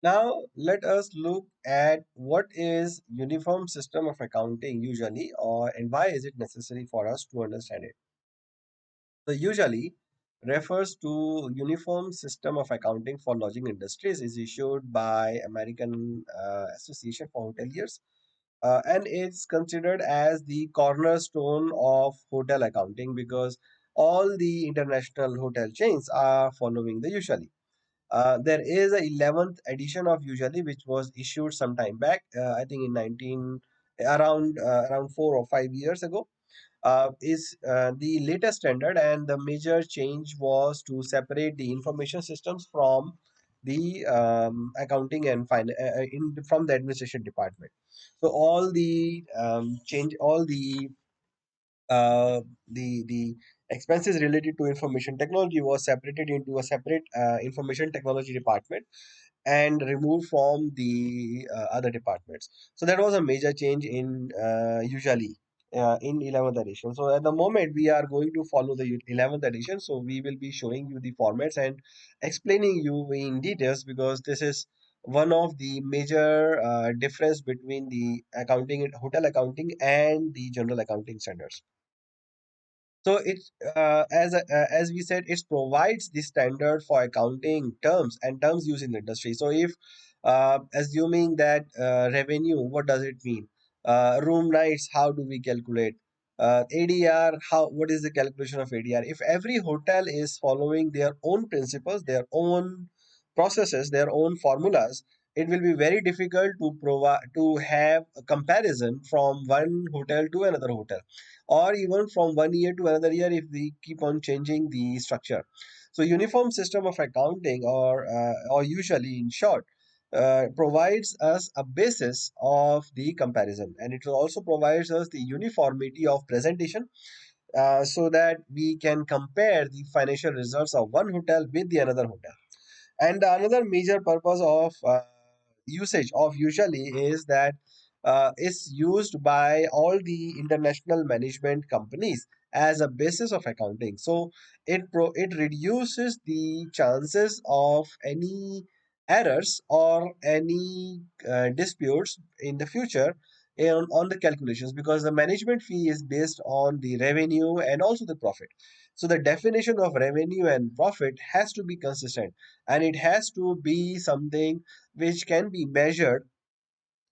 Now, let us look at what is uniform system of accounting usually, or and why is it necessary for us to understand it. So, usually refers to uniform system of accounting for lodging industries is issued by American Association for Hoteliers, and it's considered as the cornerstone of hotel accounting because all the international hotel chains are following the usually. There is a 11th edition of usually which was issued some time back, I think in 19 around 4 or 5 years ago, is the latest standard, and the major change was to separate the information systems from the accounting and from the administration department. So all uh, the expenses related to information technology was separated into a separate information technology department and removed from the other departments. So that was a major change in usually in 11th edition. So at the moment we are going to follow the 11th edition. So we will be showing you the formats and explaining you in details because this is one of the major difference between the accounting hotel accounting and the general accounting standards. So as we said, it provides the standard for accounting terms and terms used in the industry. So if assuming that revenue, what does it mean? Room nights, how do we calculate? ADR, how what is the calculation of ADR? If every hotel is following their own principles, their own processes, their own formulas, it will be very difficult to provide to have a comparison from one hotel to another hotel, or even from one year to another year if we keep on changing the structure. So uniform system of accounting, or usually in short, provides us a basis of the comparison, and it also provides us the uniformity of presentation, so that we can compare the financial results of one hotel with the another hotel. And another major purpose of usage of usually is that it's used by all the international management companies as a basis of accounting. So it reduces the chances of any errors or any disputes in the future on the calculations, because the management fee is based on the revenue and also the profit. So the definition of revenue and profit has to be consistent, and it has to be something which can be measured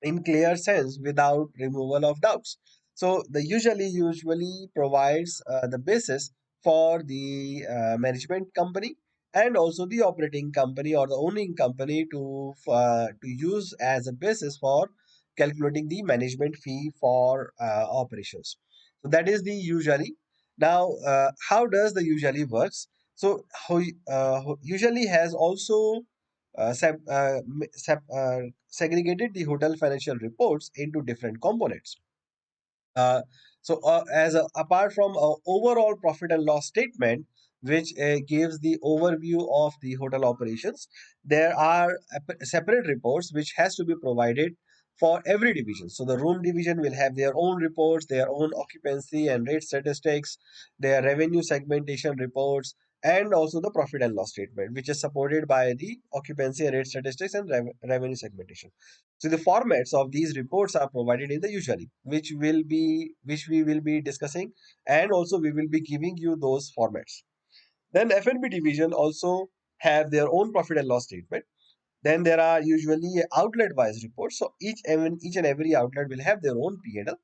in clear sense without removal of doubts. So the usually provides the basis for the management company and also the operating company or the owning company to use as a basis for calculating the management fee for operations. So that is the usually. Now, how does the usually works? So usually has also segregated the hotel financial reports into different components. Uh, apart from overall profit and loss statement, which gives the overview of the hotel operations, there are separate reports which has to be provided for every division. So the room division will have their own reports, their own occupancy and rate statistics, their revenue segmentation reports, and also the profit and loss statement, which is supported by the occupancy and rate statistics and revenue segmentation. So the formats of these reports are provided in the usually, which we will be discussing, and also we will be giving you those formats. Then F&B division also have their own profit and loss statement. Then there are usually outlet wise reports. So each and every outlet will have their own P&L.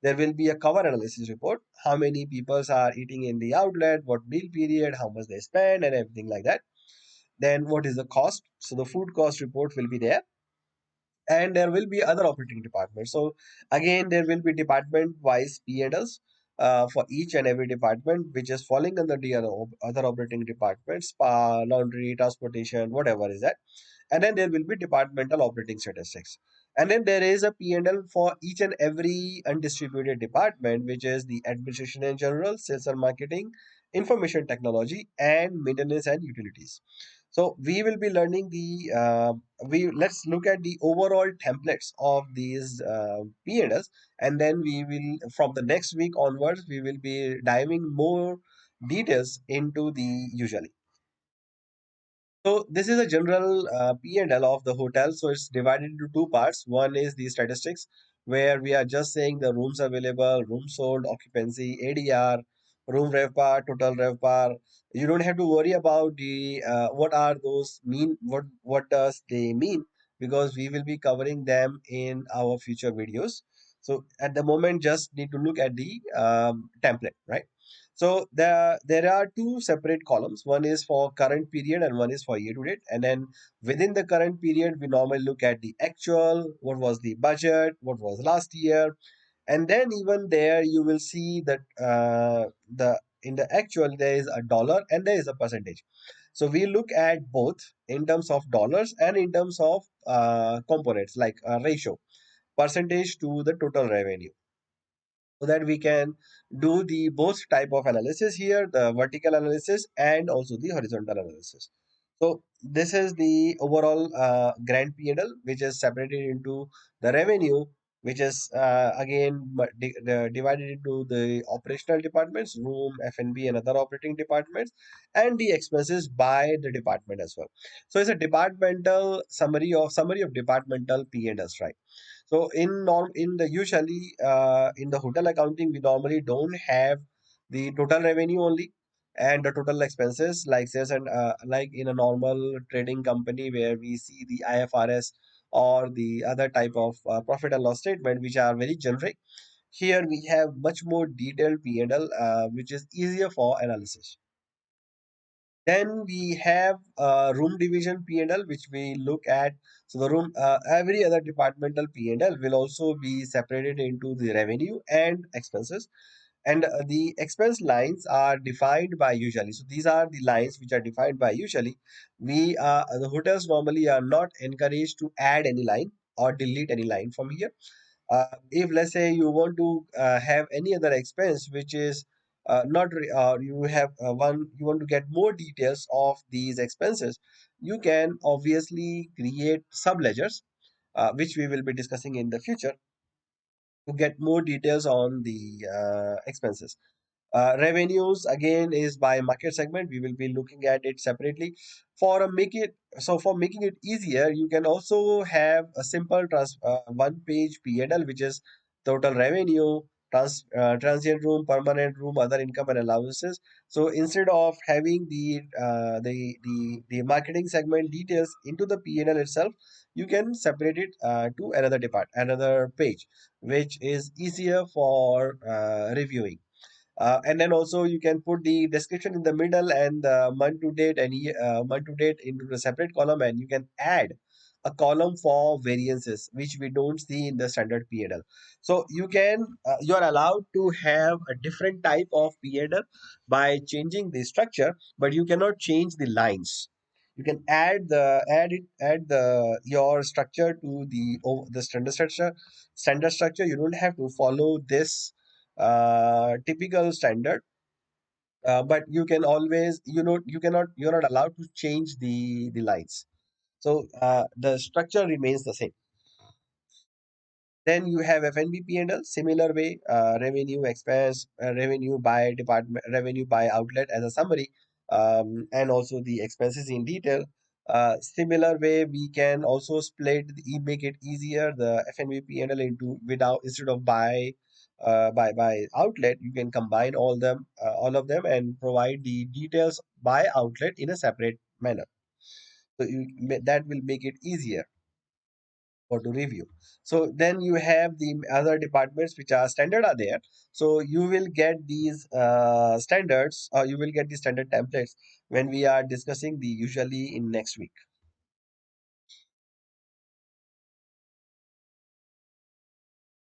There will be a cover analysis report, how many people are eating in the outlet, what meal period, how much they spend, and everything like that. Then what is the cost? So the food cost report will be there, and there will be other operating departments. So again, there will be department wise P&Ls for each and every department, which is falling under the other operating departments, spa, laundry, transportation, whatever is that. And then there will be departmental operating statistics. And then there is a P&L for each and every undistributed department, which is the administration in general, sales and marketing, information technology, and maintenance and utilities. So we will be learning the we let's look at the overall templates of these P&Ls, and then we will from the next week onwards we will be diving more details into the usually. So this is a general P&L of the hotel. So it's divided into two parts. One is the statistics, where we are just saying the rooms available, rooms sold, occupancy, ADR, room revpar, total revpar. You don't have to worry about the what are those mean, what does they mean, because we will be covering them in our future videos. So at the moment, just need to look at the template, right? So there are two separate columns. One is for current period and one is for year to date. And then within the current period, we normally look at the actual, what was the budget, what was last year, and then even there you will see that the in the actual there is a dollar and there is a percentage. So we look at both in terms of dollars and in terms of components like ratio, percentage to the total revenue, so that we can do the both type of analysis here, the vertical analysis and also the horizontal analysis. So this is the overall grand P&L, which is separated into the revenue, which is again divided into the operational departments, room, F&B, and other operating departments, and the expenses by the department as well. So it's a departmental summary of departmental P&Ls, right? So in the usually in the hotel accounting, we normally don't have the total revenue only and the total expenses like sales and like in a normal trading company where we see the IFRS or the other type of profit and loss statement, which are very generic. Here we have much more detailed P&L, which is easier for analysis. Then we have room division P&L, which we look at. So the room, every other departmental P&L will also be separated into the revenue and expenses. And the expense lines are defined by usually. So these are the lines which are defined by usually. The hotels normally are not encouraged to add any line or delete any line from here. If let's say you want to have any other expense which is not you have one you want to get more details of these expenses, you can obviously create subledgers, which we will be discussing in the future to get more details on the expenses. Revenues again is by market segment. We will be looking at it separately. For making it easier, you can also have a simple one page P&L, which is total revenue, transient room, permanent room, other income and allowances. So instead of having the marketing segment details into the P&L itself, you can separate it to another page, which is easier for reviewing. And then also you can put the description in the middle and the month to date and month to date into the separate column, and you can add a column for variances which we don't see in the standard P&L. So you are allowed to have a different type of P&L by changing the structure, but you cannot change the lines. You can add the your structure to the standard structure. You don't have to follow this typical standard, but you can always you're not allowed to change the lines. So the structure remains the same. Then you have FNB P&L, similar way, revenue, expense, revenue by department, revenue by outlet as a summary, and also the expenses in detail. Similar way, we can also make it easier the FNB P&L into without instead of by outlet, you can combine all of them and provide the details by outlet in a separate manner. So that will make it easier or to review. So then you have the other departments which are standard are there. So you will get these standards, or you will get the standard templates when we are discussing the usually in next week.